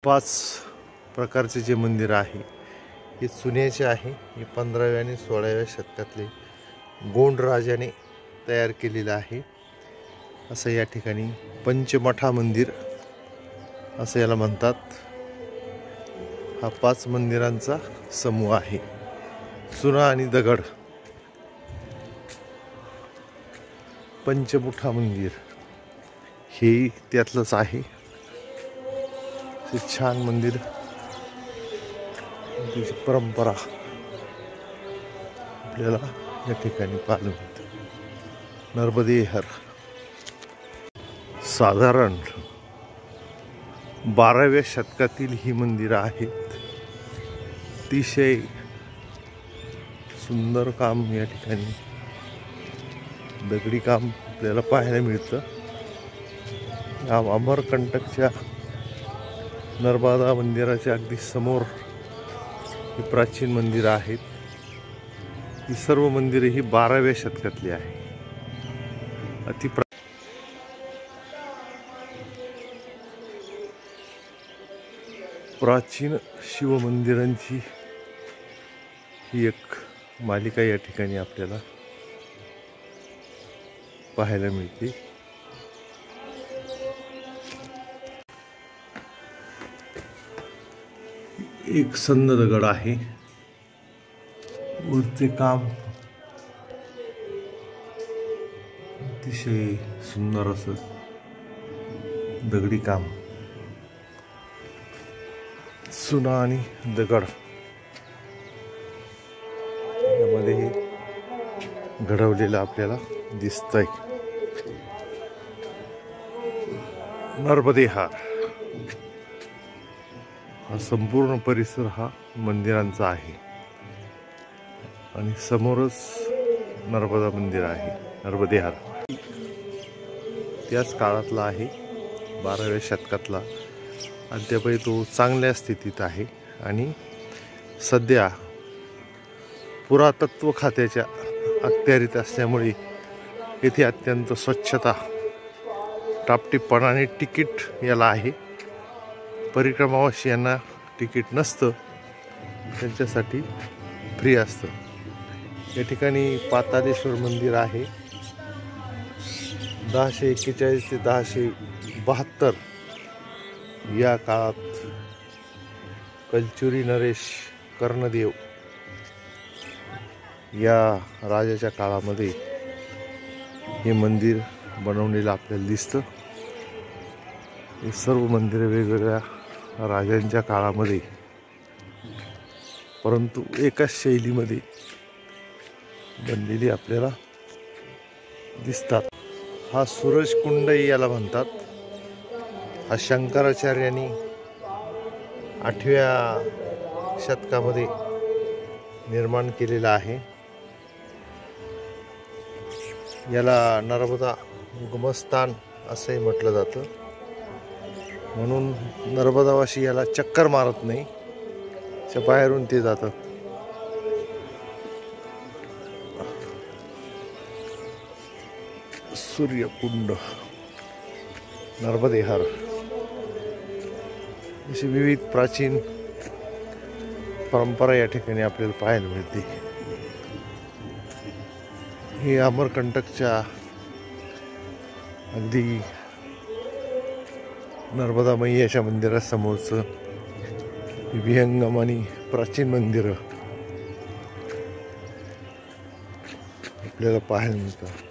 5 प्रकारचे जे मंदिर आहे हे चुन्याचे आहे। हे 15व्या आणि 16व्या शतकातले गोंड राजाने तयार केलेलं आहे। असं या ठिकाणी पंचमठा मंदिर असं याला म्हणतात। हा 5 मंदिरांचा समूह आहे। चुना आणि दगड पंचमुठा मंदिर हे त्यातलंच आहे। हे छान मंदिर, त्याची परंपरा आपल्याला या ठिकाणी पाहायला मिळते। नर्मदेहर साधारण 12व्या शतकातील ही मंदिरं आहेत। अतिशय सुंदर काम या ठिकाणी दगडी काम आपल्याला पाहायला मिळतं। या अमरकंटकच्या नर्मदा मंदिराच्या अगदी समोर ही प्राचीन मंदिरं आहेत। ही सर्व मंदिरे ही 12व्या शतकातली आहे। प्राचीन शिव मंदिरांची ही एक मालिका या ठिकाणी आपल्याला पाहायला मिळते। एक संद दगड आहे, वरचे काम अतिशय सुंदर असं दगडी काम, चुना आणि दगड यामध्ये हे घडवलेलं आपल्याला दिसतंय। नर्मदेहार हा संपूर्ण परिसर हा मंदिरांचा आहे आणि समोरच नर्मदा मंदिर आहे। नर्मदेहार त्याच काळातला आहे, 12व्या शतकातला। अद्यापही तो चांगल्या स्थितीत आहे आणि सध्या पुरातत्व खात्याच्या अखत्यारीत असल्यामुळे येथे अत्यंत स्वच्छता, टापटीपणा आणि तिकीट याला आहे। परिक्रमावासियांना तिकीट नसतं, त्यांच्यासाठी फ्री असतं। या ठिकाणी पातालेश्वर मंदिर आहे। 1041 ते 1072 या काळात कलचुरी नरेश कर्णदेव या राजाच्या काळामध्ये हे मंदिर बनवलेलं आपल्याला दिसतं। हे सर्व मंदिरे वेगवेगळ्या राजांच्या काळामध्ये, परंतु एकाच शैलीमध्ये बनलेली आपल्याला दिसतात। हा सूरजकुंड याला म्हणतात। हा शंकराचार्यांनी 8व्या शतकामध्ये निर्माण केलेला आहे। याला नर्मदा उगमस्थान असंही म्हटलं जातं, म्हणून नर्मदावासी याला चक्कर मारत नाही, त्या बाहेरून ते जातात। सूर्यकुंड, नर्मदेहार अशी विविध प्राचीन परंपरा या ठिकाणी आपल्याला पाहायला मिळते। हे अमरकंटकच्या अगदी नर्मदा मैयाच्या मंदिरासमोरचं विहंगम आणि प्राचीन मंदिरं आपल्याला पाहायला मिळतात।